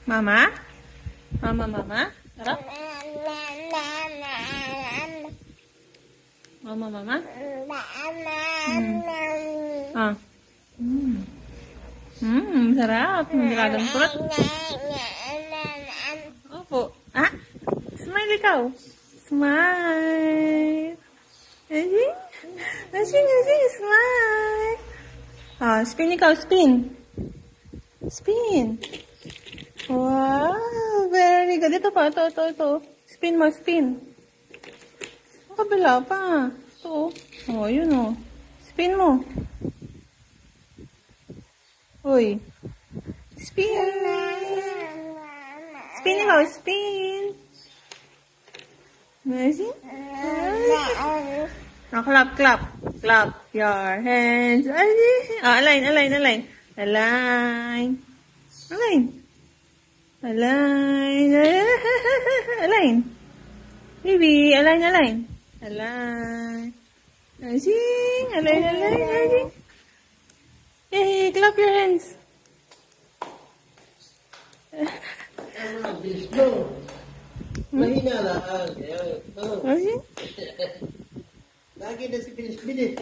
Mama? Mama? Harap? Mama? Ah. Sarap. Dragon fruit. Opo. Ah? Smile ikaw. Smile. Ajing, smile. Ah, spin ikaw, spin. Spin. Wow, very good. Ito pa, ito. Spin mo, spin. Ang kabila pa. Ito. Oh, yun oh. Spin mo. Uy. Spin. Spin ikaw, spin. Amazing. Oh, clap. Clap your hands. Oh, align. Align. Baby, align. Align. Align. Hey, clap your hands. Mahina lang. Align. Lagi na si Bilis.